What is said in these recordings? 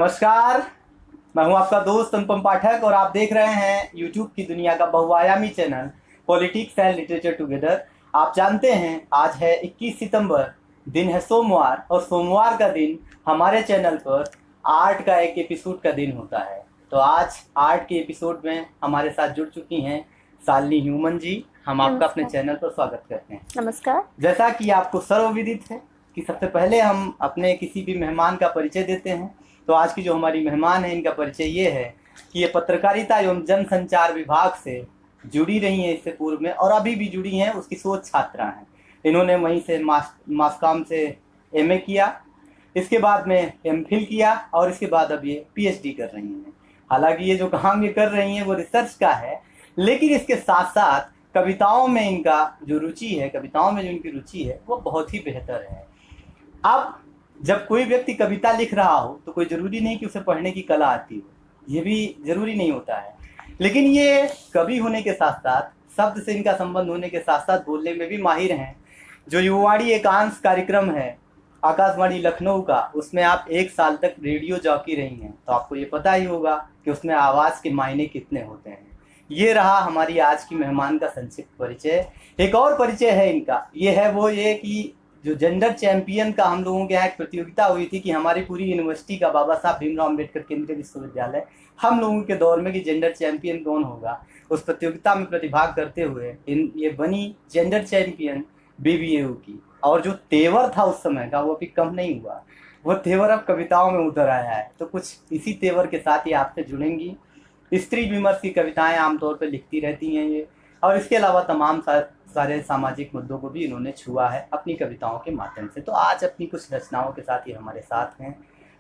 नमस्कार। मैं हूं आपका दोस्त अनुपम पाठक और आप देख रहे हैं यूट्यूब की दुनिया का बहुआयामी channel politics and literature together. आप जानते हैं आज है 21 सितंबर, दिन है सोमवार, और सोमवार का दिन हमारे चैनल पर आर्ट का एक एपिसोड का दिन होता है। तो आज आर्ट के एपिसोड में हमारे साथ जुड़ चुकी हैं शालिनी ह्यूमन जी। हम आपका अपने चैनल पर स्वागत करते हैं। नमस्कार। जैसा कि आपको सर्वविदित है कि सबसे पहले हम अपने किसी भी मेहमान का परिचय देते हैं, तो आज की जो हमारी मेहमान है इनका परिचय ये है कि ये पत्रकारिता एवं जनसंचार विभाग से जुड़ी रही हैं इससे पूर्व में, और अभी भी जुड़ी हैं। उसकी शोध छात्रा हैं। इन्होंने वहीं से मास्कॉम से एमए किया, इसके बाद में एमफिल किया और इसके बाद अब ये पीएचडी कर रही हैं। हालांकि ये जो काम ये कर रही हैं वो रिसर्च का है, लेकिन इसके साथ साथ कविताओं में इनका जो रुचि है, कविताओं में जो इनकी रुचि है वो बहुत ही बेहतर है। अब जब कोई व्यक्ति कविता लिख रहा हो तो कोई ज़रूरी नहीं कि उसे पढ़ने की कला आती हो, ये भी ज़रूरी नहीं होता है। लेकिन ये कवि होने के साथ साथ, शब्द से इनका संबंध होने के साथ साथ बोलने में भी माहिर हैं। जो युवाणी एकांश कार्यक्रम है आकाशवाणी लखनऊ का, उसमें आप 1 साल तक रेडियो जॉकी रही हैं, तो आपको ये पता ही होगा कि उसमें आवाज़ के मायने कितने होते हैं। ये रहा हमारी आज की मेहमान का संक्षिप्त परिचय। एक और परिचय है इनका, ये है वो ये कि जो जेंडर चैंपियन का हम लोगों के यहाँ एक प्रतियोगिता हुई थी कि हमारी पूरी यूनिवर्सिटी का बाबा साहब भीमराव अम्बेडकर केंद्रीय विश्वविद्यालय, हम लोगों के दौर में कि जेंडर चैंपियन कौन होगा, उस प्रतियोगिता में प्रतिभाग करते हुए ये बनी जेंडर चैंपियन बीबीएयू की। और जो तेवर था उस समय का वो अभी कम नहीं हुआ, वो तेवर अब कविताओं में उतर आया है। तो कुछ इसी तेवर के साथ ही आपसे जुड़ेंगी। स्त्री विमर्श की कविताएं आमतौर पर लिखती रहती हैं ये, और इसके अलावा तमाम सारे सामाजिक मुद्दों को भी इन्होंने छुआ है अपनी कविताओं के माध्यम से। तो आज अपनी कुछ रचनाओं के साथ ये हमारे साथ हैं।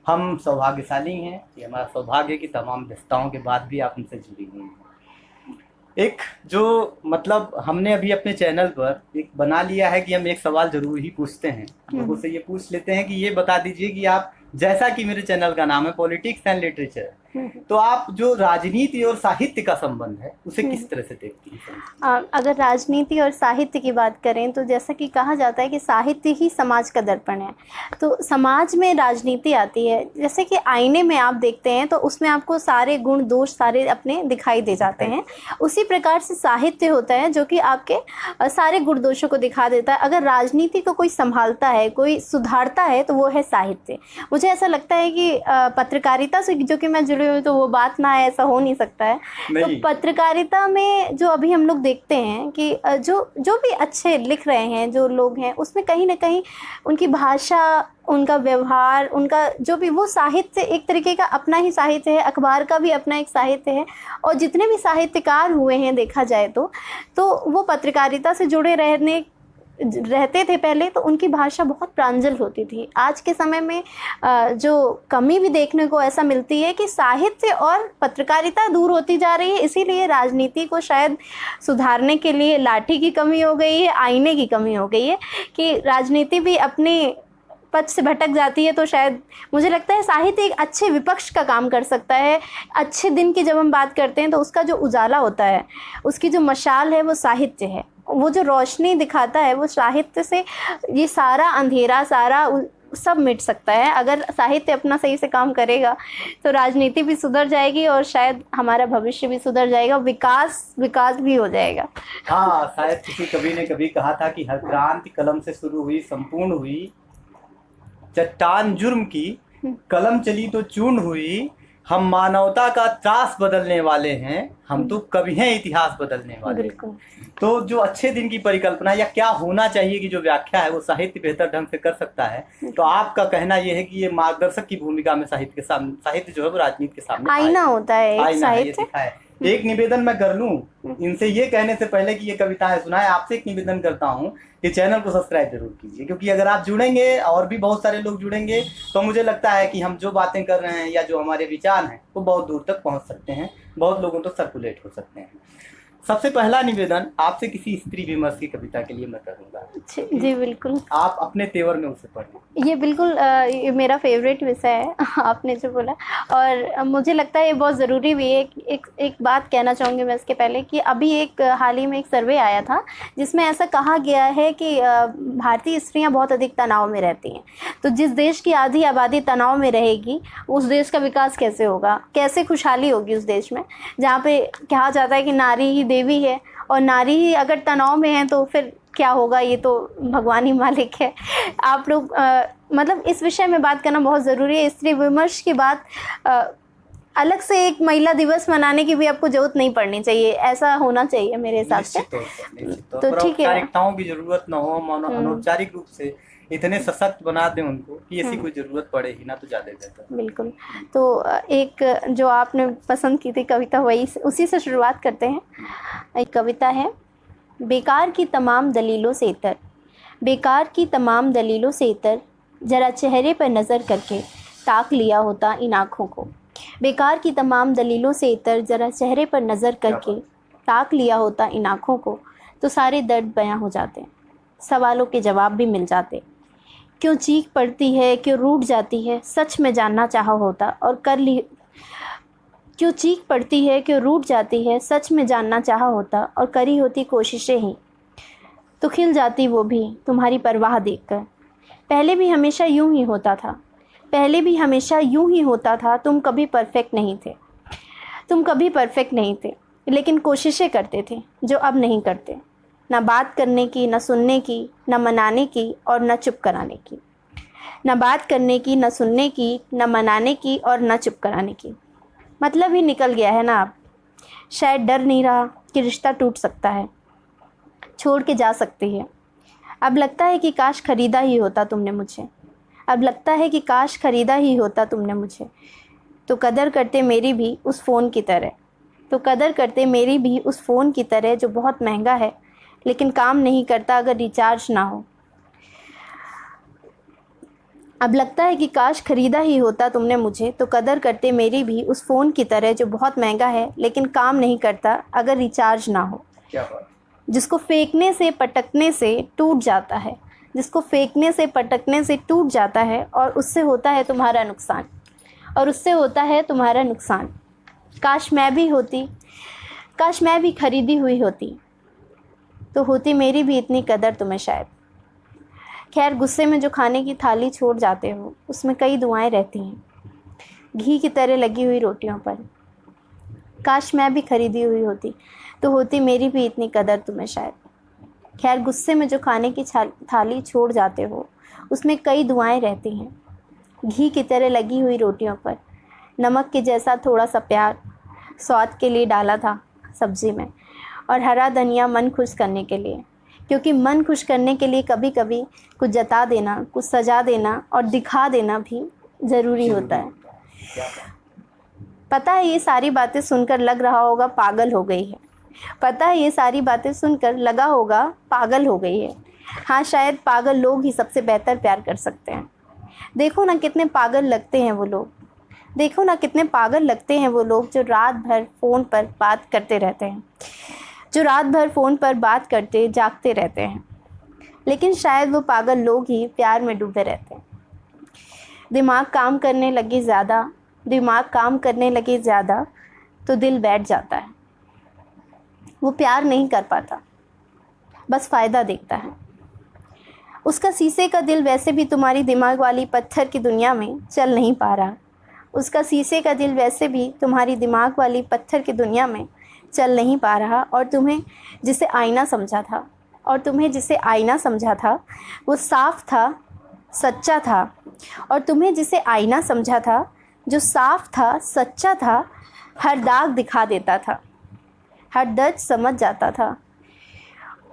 हम सौभाग्यशाली हैं, ये हमारा सौभाग्य की तमाम व्यस्तताओं के बाद भी आप हमसे जुड़ी हुई हैं। एक जो मतलब हमने अभी अपने चैनल पर एक बना लिया है कि हम एक सवाल जरूर ही पूछते हैं लोगों से। ये पूछ लेते हैं कि ये बता दीजिए कि आप, जैसा कि मेरे चैनल का नाम है पॉलिटिक्स एंड लिटरेचर, तो आप जो राजनीति और साहित्य का संबंध है उसे किस तरह से देखती हैं? अगर राजनीति और साहित्य की बात करें तो जैसा कि कहा जाता है कि साहित्य ही समाज का दर्पण है, तो समाज में राजनीति आती है। जैसे कि आईने में आप देखते हैं तो उसमें आपको सारे गुण दोष सारे अपने दिखाई दे जाते हैं। उसी प्रकार से साहित्य होता है जो कि आपके सारे गुण दोषों को दिखा देता है। अगर राजनीति को कोई संभालता है, कोई सुधारता है, तो वो है साहित्य। मुझे ऐसा लगता है कि पत्रकारिता से जो कि मैं जुड़ी हुई, तो वो बात ना है, ऐसा हो नहीं सकता है। तो पत्रकारिता में जो अभी हम लोग देखते हैं कि जो भी अच्छे लिख रहे हैं जो लोग हैं, उसमें कहीं ना कहीं उनकी भाषा, उनका व्यवहार, उनका जो भी वो साहित्य एक तरीके का अपना ही साहित्य है। अखबार का भी अपना एक साहित्य है। और जितने भी साहित्यकार हुए हैं देखा जाए तो वो पत्रकारिता से जुड़े रहते थे पहले, तो उनकी भाषा बहुत प्रांजल होती थी। आज के समय में जो कमी भी देखने को ऐसा मिलती है कि साहित्य और पत्रकारिता दूर होती जा रही है। इसीलिए राजनीति को शायद सुधारने के लिए लाठी की कमी हो गई है, आईने की कमी हो गई है कि राजनीति भी अपने पथ से भटक जाती है। तो शायद मुझे लगता है साहित्य एक अच्छे विपक्ष का काम कर सकता है। अच्छे दिन की जब हम बात करते हैं तो उसका जो उजाला होता है, उसकी जो मशाल है वो साहित्य है। वो जो रोशनी दिखाता है वो साहित्य से ये सारा अंधेरा, सारा सब मिट सकता है। अगर साहित्य अपना सही से काम करेगा तो राजनीति भी सुधर जाएगी और शायद हमारा भविष्य भी सुधर जाएगा, विकास भी हो जाएगा। हाँ, शायद किसी कवि ने कभी कहा था कि हर क्रांति कलम से शुरू हुई, संपूर्ण हुई। चट्टान जुर्म की, कलम चली तो चूर्ण हुई। हम मानवता का त्रास बदलने वाले हैं, हम तो कवि हैं इतिहास बदलने वाले। तो जो अच्छे दिन की परिकल्पना या क्या होना चाहिए की जो व्याख्या है वो साहित्य बेहतर ढंग से कर सकता है। तो आपका कहना यह है कि ये मार्गदर्शक की भूमिका में साहित्य जो है वो राजनीति के सामने आईना होता है, आईना है, ये दिखा है। एक निवेदन मैं कर लूं इनसे, ये कहने से पहले कि ये कविताएं सुनाए, आपसे एक निवेदन करता हूं कि चैनल को सब्सक्राइब जरूर कीजिए, क्योंकि अगर आप जुड़ेंगे और भी बहुत सारे लोग जुड़ेंगे तो मुझे लगता है कि हम जो बातें कर रहे हैं या जो हमारे विचार हैं वो बहुत दूर तक पहुंच सकते हैं, बहुत लोगों तक सर्कुलेट हो सकते हैं। सबसे पहला निवेदन आपसे किसी स्त्री विमर्श की कविता के लिए मैं करूँगा। जी बिल्कुल। आप अपने तेवर में उसे पढ़ें। ये बिल्कुल ये मेरा फेवरेट विषय है आपने जो बोला, और मुझे लगता है ये बहुत ज़रूरी भी है। एक बात कहना चाहूँगी मैं इसके पहले कि अभी एक हाल ही में एक सर्वे आया था जिसमें ऐसा कहा गया है कि भारतीय स्त्रियां बहुत अधिक तनाव में रहती हैं। तो जिस देश की आधी आबादी तनाव में रहेगी उस देश का विकास कैसे होगा, कैसे खुशहाली होगी उस देश में, जहाँ पे कहा जाता है कि नारी ही देवी है, और नारी ही अगर तनाव में है तो फिर क्या होगा, ये तो भगवान ही मालिक है। आप लोग मतलब इस विषय में बात करना बहुत ज़रूरी है। स्त्री विमर्श की बात अलग से एक महिला दिवस मनाने की भी आपको जरूरत नहीं पड़नी चाहिए, ऐसा होना चाहिए मेरे हिसाब से। तो ठीक है, औपचारिकताओं की जरूरत न हो, अनौपचारिक रूप से इतने सशक्त बना दें उनको कि ऐसी कोई जरूरत पड़े ही ना, तो ज़्यादा बेहतर। बिल्कुल। तो एक जो आपने पसंद की थी कविता, वही उसी से शुरुआत करते हैं। एक कविता है, बेकार की तमाम दलीलों से इतर, बेकार की तमाम दलीलों से इतर, जरा चेहरे पर नज़र करके ताक लिया होता इन आँखों को। बेकार की तमाम दलीलों से इतर, जरा चेहरे पर नज़र करके ताक लिया होता इन आँखों को, तो सारे दर्द बयां हो जाते, सवालों के जवाब भी मिल जाते। क्यों चीख पड़ती है, क्यों रूठ जाती है, सच में जानना चाहा होता और कर ली। क्यों चीख पड़ती है, क्यों रूठ जाती है, सच में जानना चाहा होता और करी होती कोशिशें ही, तो खिल जाती वो भी तुम्हारी परवाह देखकर। पहले भी हमेशा यूं ही होता था, पहले भी हमेशा यूं ही होता था। तुम कभी परफेक्ट नहीं थे, तुम कभी परफेक्ट नहीं थे, लेकिन कोशिशें करते थे जो अब नहीं करते। ना बात करने की, ना सुनने की, ना मनाने की और ना चुप कराने की। ना बात करने की, ना सुनने की, ना मनाने की और ना चुप कराने की। मतलब ही निकल गया है ना अब। शायद डर नहीं रहा कि रिश्ता टूट सकता है, छोड़ के जा सकती है। अब लगता है कि काश ख़रीदा ही होता तुमने मुझे, अब लगता है कि काश ख़रीदा ही होता तुमने मुझे। तो कदर करते मेरी भी उस फ़ोन की तरह, तो कदर करते मेरी भी उस फ़ोन की तरह जो बहुत महंगा है लेकिन काम नहीं करता अगर रिचार्ज ना हो। अब लगता है कि काश ख़रीदा ही होता तुमने मुझे, तो कदर करते मेरी भी उस फ़ोन की तरह जो बहुत महंगा है लेकिन काम नहीं करता अगर रिचार्ज ना हो। क्या बात। जिसको फेंकने से पटकने से टूट जाता है, जिसको फेंकने से पटकने से टूट जाता है, और उससे होता है तुम्हारा नुकसान, और उससे होता है तुम्हारा नुकसान। काश मैं भी होती, काश मैं भी ख़रीदी हुई होती, तो होती मेरी भी इतनी कदर तुम्हें शायद। खैर, गुस्से में जो खाने की थाली छोड़ जाते हो उसमें कई दुआएं रहती हैं, घी की तरह लगी हुई रोटियों पर। काश मैं भी ख़रीदी हुई होती, तो होती मेरी भी इतनी कदर तुम्हें शायद। खैर, गुस्से में जो खाने की थाली छोड़ जाते हो उसमें कई दुआएं रहती हैं, घी की तरह लगी हुई रोटियों पर। नमक के जैसा थोड़ा सा प्यार स्वाद के लिए डाला था सब्ज़ी में, और हरा धनिया मन खुश करने के लिए, क्योंकि मन खुश करने के लिए कभी कभी कुछ जता देना, कुछ सजा देना और दिखा देना भी ज़रूरी होता है। पता है ये सारी बातें सुनकर लग रहा होगा पागल हो गई है, पता है ये सारी बातें सुनकर लगा होगा पागल हो गई है। हाँ, शायद पागल लोग ही सबसे बेहतर प्यार कर सकते हैं। देखो ना कितने पागल लगते हैं वो लोग, देखो ना कितने पागल लगते हैं वो लोग जो रात भर फ़ोन पर बात करते रहते हैं, जो रात भर फ़ोन पर बात करते जागते रहते हैं। लेकिन शायद वो पागल लोग ही प्यार में डूबे रहते हैं। दिमाग काम करने लगे ज़्यादा, दिमाग काम करने लगे ज़्यादा तो दिल बैठ जाता है। वो प्यार नहीं कर पाता, बस फ़ायदा देखता है। उसका शीशे का दिल वैसे भी तुम्हारी दिमाग वाली पत्थर की दुनिया में चल नहीं पा रहा, उसका शीशे का दिल वैसे भी तुम्हारी दिमाग वाली पत्थर की दुनिया में चल नहीं पा रहा। और तुम्हें जिसे आईना समझा था, और तुम्हें जिसे आईना समझा था वो साफ था, सच्चा था। और तुम्हें जिसे आईना समझा था जो साफ था, सच्चा था, हर दाग दिखा देता था, हर दर्द समझ जाता था।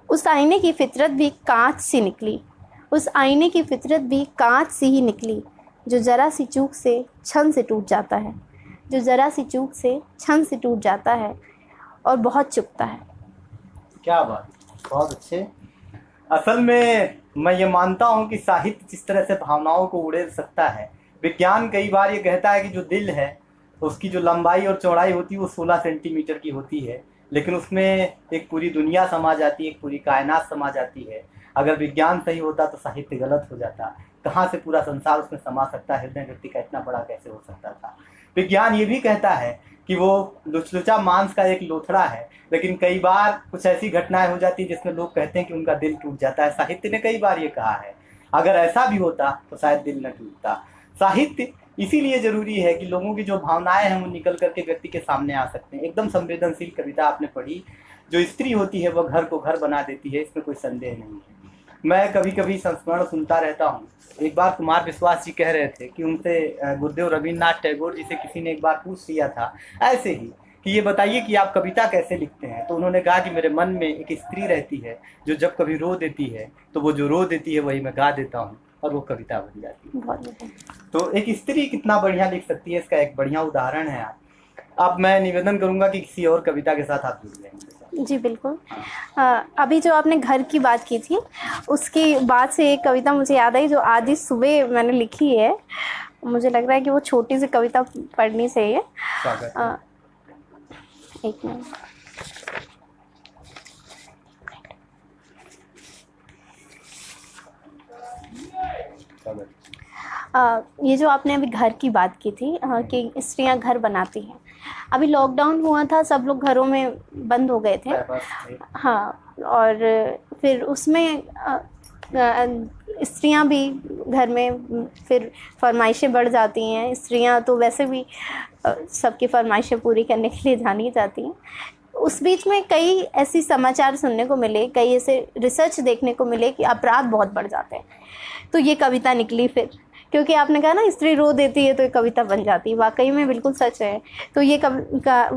उस आईने की फितरत भी कांच सी निकली, उस आईने की फितरत भी कांच सी ही निकली, जो ज़रा सी चूक से क्षण से टूट जाता है, जो ज़रा सी चूक से क्षण से टूट जाता है और बहुत चुभता है। क्या बात, बहुत अच्छे। असल में मैं ये मानता हूँ कि साहित्य जिस तरह से भावनाओं को उड़ेल सकता है, विज्ञान कई बार ये कहता है कि जो दिल है उसकी जो लंबाई और चौड़ाई होती है वो 16 सेंटीमीटर की होती है, लेकिन उसमें एक पूरी दुनिया समा जाती है, एक पूरी कायनात समा जाती है। अगर विज्ञान सही होता तो साहित्य गलत हो जाता। कहाँ से पूरा संसार उसमें समा सकता है, हृदय व्यक्ति का इतना बड़ा कैसे हो सकता था। विज्ञान ये भी कहता है कि वो लुचलुचा मांस का एक लोथड़ा है, लेकिन कई बार कुछ ऐसी घटनाएं हो जाती है जिसमें लोग कहते हैं कि उनका दिल टूट जाता है। साहित्य ने कई बार ये कहा है, अगर ऐसा भी होता तो शायद दिल न टूटता। साहित्य इसीलिए जरूरी है कि लोगों की जो भावनाएं हैं वो निकल करके व्यक्ति के सामने आ सकते हैं। एकदम संवेदनशील कविता आपने पढ़ी, जो स्त्री होती है वह घर को घर बना देती है, इसमें कोई संदेह नहीं है। मैं कभी कभी संस्मरण सुनता रहता हूँ। एक बार कुमार विश्वास जी कह रहे थे कि उनसे गुरुदेव रविन्द्रनाथ टैगोर जी से किसी ने एक बार पूछ लिया था ऐसे ही कि ये बताइए कि आप कविता कैसे लिखते हैं। तो उन्होंने कहा कि मेरे मन में एक स्त्री रहती है जो जब कभी रो देती है तो वो जो रो देती है वही मैं गा देता हूँ और वो कविता बन जाती है। बहुत बढ़िया। तो एक स्त्री कितना बढ़िया लिख सकती है, इसका एक बढ़िया उदाहरण है आप। अब मैं निवेदन करूंगा कि किसी और कविता के साथ आप जुड़ जाएंगे। जी बिल्कुल। अभी जो आपने घर की बात की थी उसकी बात से एक कविता मुझे याद आई जो आज ही सुबह मैंने लिखी है। मुझे लग रहा है कि वो छोटी सी कविता पढ़नी चाहिए। स्वागत है। एक मिनट। स्वागत। ये जो आपने अभी घर की बात की थी कि स्त्रियां घर बनाती हैं। अभी लॉकडाउन हुआ था, सब लोग घरों में बंद हो गए थे। हाँ, और फिर उसमें स्त्रियां भी घर में फिर फरमाइशें बढ़ जाती हैं। स्त्रियां तो वैसे भी सबकी फरमाइशें पूरी करने के लिए जानी जाती हैं। उस बीच में कई ऐसी समाचार सुनने को मिले, कई ऐसे रिसर्च देखने को मिले कि अपराध बहुत बढ़ जाते हैं। तो ये कविता निकली फिर, क्योंकि आपने कहा ना स्त्री रो देती है तो ये कविता बन जाती है। वाकई में बिल्कुल सच है। तो ये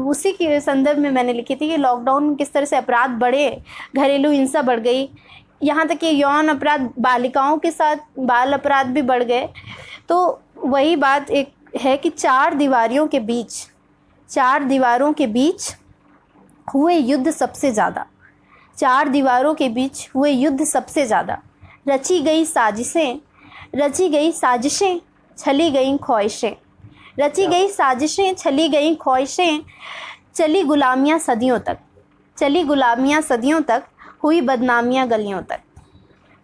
उसी के संदर्भ में मैंने लिखी थी कि लॉकडाउन में किस तरह से अपराध बढ़े, घरेलू हिंसा बढ़ गई, यहाँ तक कि यौन अपराध, बालिकाओं के साथ बाल अपराध भी बढ़ गए। तो वही बात एक है कि चार दीवारों के बीच हुए युद्ध सबसे ज़्यादा, चार दीवारों के बीच हुए युद्ध सबसे ज़्यादा, रची गई साजिशें, छली गई ख्वाहिशें, रची गई साजिशें, छली गई ख्वाहिशें, चली गुलामियाँ सदियों तक, हुई बदनामियाँ गलियों तक।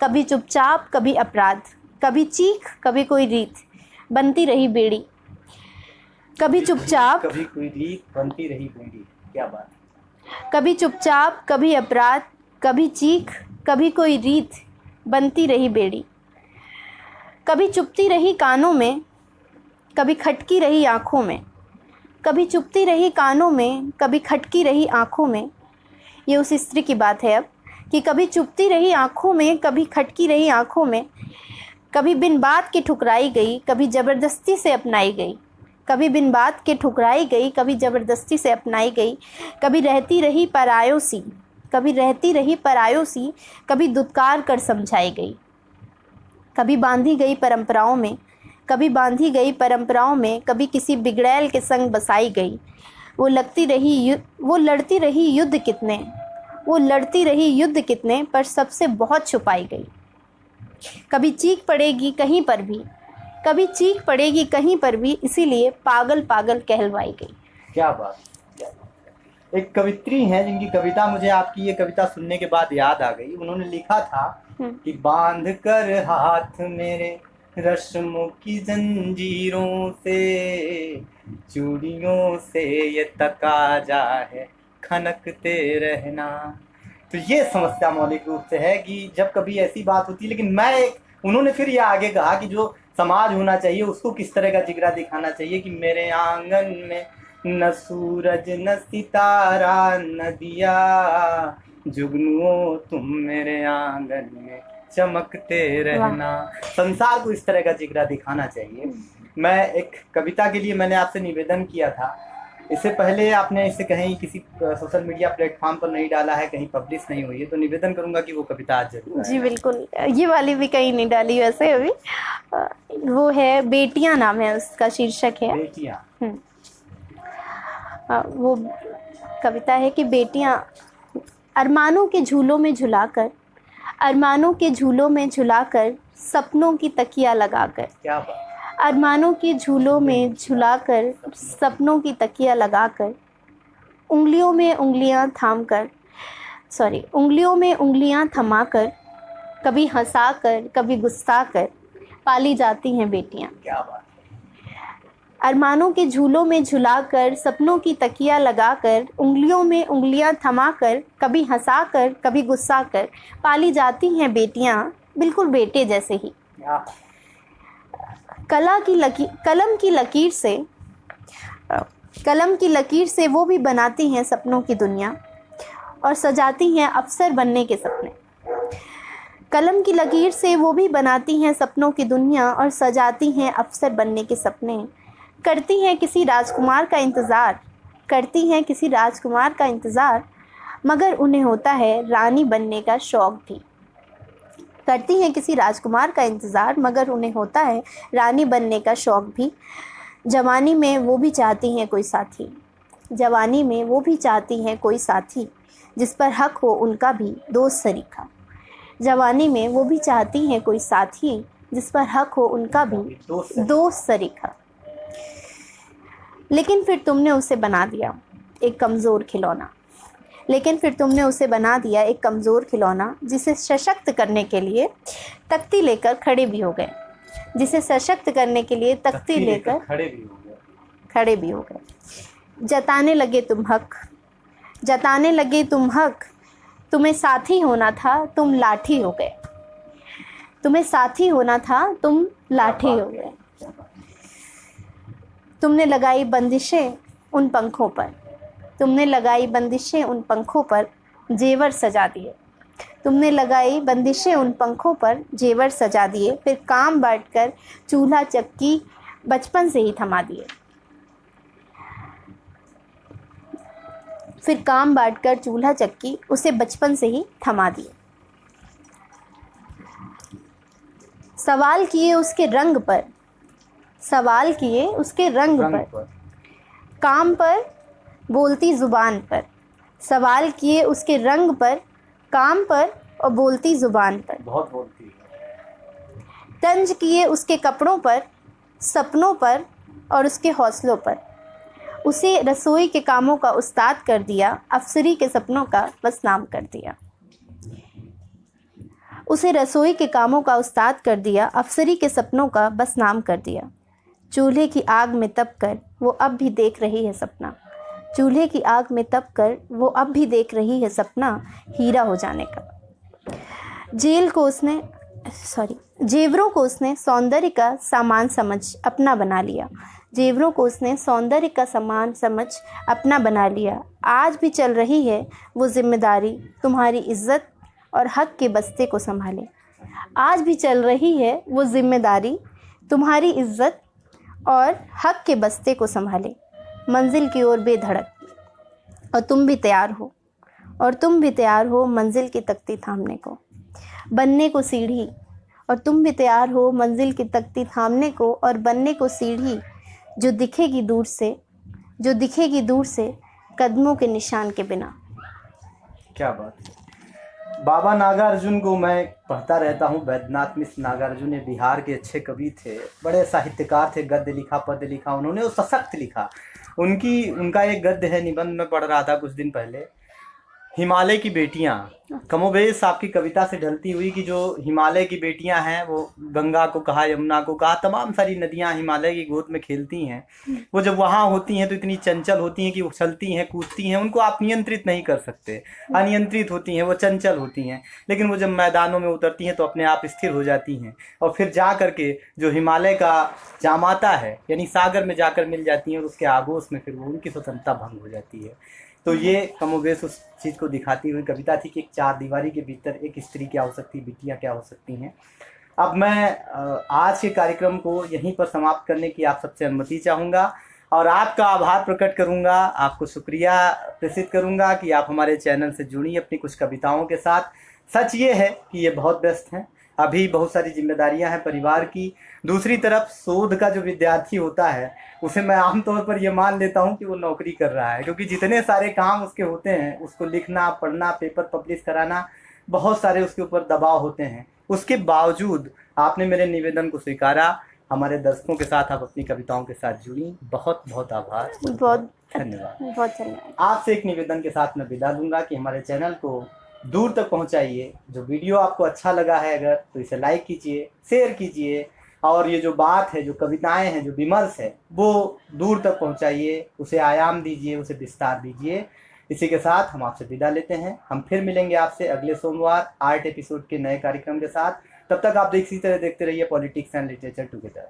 कभी चुपचाप, कभी अपराध, कभी चीख, कभी कोई रीत, बनती रही बेड़ी। कभी चुपचाप, कभी कोई रीत, बनती रही बेड़ी। क्या बात। कभी चुपचाप, कभी अपराध, कभी चीख, कभी कोई रीत, बनती रही बेड़ी। कभी चुपती रही कानों में, कभी खटकी रही आँखों में, कभी चुपती रही कानों में, कभी खटकी रही आँखों में। ये उस स्त्री की बात है अब कि कभी चुपती रही आँखों में, कभी खटकी रही आँखों में, कभी बिन बात के ठुकराई गई, कभी ज़बरदस्ती से अपनाई गई, कभी बिन बात के ठुकराई गई, कभी ज़बरदस्ती से अपनाई गई, कभी रहती रही परायों सी, कभी दुत्कार कर समझाई गई, कभी बांधी गई परंपराओं में, कभी किसी बिगड़ैल के संग बसाई गई। वो लड़ती रही युद्ध कितने, पर सबसे बहुत छुपाई गई। कभी चीख पड़ेगी कहीं पर भी, इसीलिए पागल कहलवाई गई। क्या बात। एक कवित्री हैं जिनकी कविता मुझे आपकी ये कविता सुनने के बाद याद आ गई। उन्होंने लिखा था कि बांध कर हाथ मेरे रस्मों की जंजीरों से, चूड़ियों से ये तकाजा है खनकते रहना। तो ये समस्या मौलिक रूप से है कि जब कभी ऐसी बात होती है, लेकिन उन्होंने फिर ये आगे कहा कि जो समाज होना चाहिए उसको किस तरह का जिगरा दिखाना चाहिए कि मेरे आंगन में न सूरज न सितारा न दिया, जुगनुओं तुम मेरे आंगन में चमकते रहना। संसार को इस तरह का जिगरा दिखाना चाहिए। मैं एक कविता के लिए मैंने आपसे निवेदन किया था, इससे पहले आपने इसे कहीं किसी सोशल मीडिया प्लेटफॉर्म पर नहीं डाला है, कहीं पब्लिश नहीं हुई है, तो निवेदन करूंगा कि वो कविता आज जरूर जी बिल्कुल। ये वाली भी कहीं नहीं डाली वैसे अभी। वो है बेटियां, नाम है उसका, शीर्षक है बेटियां। वो कविता है कि बेटियां अरमानों के झूलों में झुलाकर, सपनों की तकिया लगाकर, क्या बात। अरमानों के झूलों में झुलाकर, सपनों की तकिया लगाकर, उंगलियों में उंगलियां थमाकर, कभी हंसाकर कभी गुस्साकर पाली जाती हैं बेटियां। क्या बात। अरमानों के झूलों में झुलाकर, सपनों की तकिया लगाकर, उंगलियों में उंगलियां थमाकर, कभी हंसाकर कभी गुस्साकर पाली जाती हैं बेटियां, बिल्कुल बेटे जैसे ही। कलम की लकीर से वो भी बनाती हैं सपनों की दुनिया और सजाती हैं अफसर बनने के सपने। कलम की लकीर से वो भी बनाती हैं सपनों की दुनिया और सजाती हैं अफसर बनने के सपने। करती हैं किसी राजकुमार का इंतज़ार, मगर उन्हें होता है रानी बनने का शौक़ भी। करती हैं किसी राजकुमार का इंतज़ार, मगर उन्हें होता है रानी बनने का शौक़ भी। जवानी में वो भी चाहती हैं कोई साथी, जिस पर हक हो उनका भी दोस्त सरीखा। जवानी में वो भी चाहती हैं कोई साथी, जिस पर हक हो उनका भी दोस्त सरीखा। लेकिन फिर तुमने उसे बना दिया एक कमज़ोर खिलौना, जिसे सशक्त करने के लिए तख्ती लेकर खड़े भी हो गए। खड़े भी हो गए। जताने लगे तुम हक, तुम्हें साथी होना था, तुम लाठी हो गए। तुमने लगाई बंदिशें उन पंखों पर, जेवर सजा दिए। फिर काम बांटकर चूल्हा चक्की बचपन से ही थमा दिए। सवाल किए उसके रंग पर, काम पर बोलती ज़ुबान पर। सवाल किए उसके रंग पर, काम पर और बोलती ज़ुबान पर। बहुत बोलती है। तंज किए उसके कपड़ों पर, सपनों पर और उसके हौसलों पर। उसे रसोई के कामों का उस्ताद कर दिया, अफसरी के सपनों का बस नाम कर दिया। चूल्हे की आग में तप कर वो अब भी देख रही है सपना, हीरा हो जाने का। जेवरों को उसने सौंदर्य का सामान समझ अपना बना लिया। आज भी चल रही है वो जिम्मेदारी, तुम्हारी इज्जत और हक के बस्ते को संभाले। मंजिल की ओर बेधड़क, और तुम भी तैयार हो मंजिल की तख्ती थामने को। बनने को सीढ़ी, और तुम भी तैयार हो मंजिल की तख्ती थामने को और बनने को सीढ़ी, जो दिखेगी दूर से कदमों के निशान के बिना। क्या बात है। बाबा नागार्जुन को मैं पढ़ता रहता हूँ। वैद्यनाथ मिश्र नागार्जुन ये बिहार के अच्छे कवि थे, बड़े साहित्यकार थे। गद्य लिखा, पद्य लिखा उन्होंने, और सशक्त लिखा। उनका एक गद्य है, निबंध में पढ़ रहा था कुछ दिन पहले, हिमालय की बेटियां। कमोबेश आपकी कविता से ढलती हुई कि जो हिमालय की बेटियां हैं, वो गंगा को कहा, यमुना को कहा, तमाम सारी नदियां हिमालय की गोद में खेलती हैं। वो जब वहाँ होती हैं तो इतनी चंचल होती हैं कि उछलती हैं, कूदती हैं, उनको आप नियंत्रित नहीं कर सकते, अनियंत्रित होती हैं, वो चंचल होती हैं। लेकिन वो जब मैदानों में उतरती हैं तो अपने आप स्थिर हो जाती हैं, और फिर जा करके जो हिमालय का जामाता है यानी सागर में जाकर मिल जाती हैं, और उसके आगोश में फिर वो उनकी स्वतंत्रता भंग हो जाती है। तो ये कमोबेश उस चीज़ को दिखाती हुई कविता थी कि एक चार दीवारी के भीतर एक स्त्री क्या हो सकती है, बेटियां क्या हो सकती हैं। अब मैं आज के कार्यक्रम को यहीं पर समाप्त करने की आप सबसे अनुमति चाहूँगा, और आपका आभार प्रकट करूँगा, आपको शुक्रिया प्रेषित करूँगा कि आप हमारे चैनल से जुड़ी अपनी कुछ कविताओं के साथ। सच ये है कि ये बहुत व्यस्त हैं, अभी बहुत सारी जिम्मेदारियां हैं परिवार की। दूसरी तरफ शोध का जो विद्यार्थी होता है, उसे मैं आमतौर पर ये मान लेता हूँ कि वो नौकरी कर रहा है, क्योंकि जितने सारे काम उसके होते हैं, उसको लिखना, पढ़ना, पेपर पब्लिश कराना, बहुत सारे उसके ऊपर दबाव होते हैं। उसके बावजूद आपने मेरे निवेदन को स्वीकारा हमारे दर्शकों के साथ आप अपनी कविताओं के साथ जुड़ी। बहुत बहुत आभार, बहुत धन्यवाद। बहुत धन्यवाद। आपसे एक निवेदन के साथ मैं विदा लूँगा कि हमारे चैनल को दूर तक पहुंचाइए। जो वीडियो आपको अच्छा लगा है अगर, तो इसे लाइक कीजिए, शेयर कीजिए, और ये जो बात है, जो कविताएं हैं, जो विमर्श है, वो दूर तक पहुंचाइए, उसे आयाम दीजिए, उसे विस्तार दीजिए। इसी के साथ हम आपसे विदा लेते हैं। हम फिर मिलेंगे आपसे अगले सोमवार आर्ट एपिसोड के नए कार्यक्रम के साथ। तब तक आप इसी तरह देखते रहिए पॉलिटिक्स एंड लिटरेचर टुगेदर।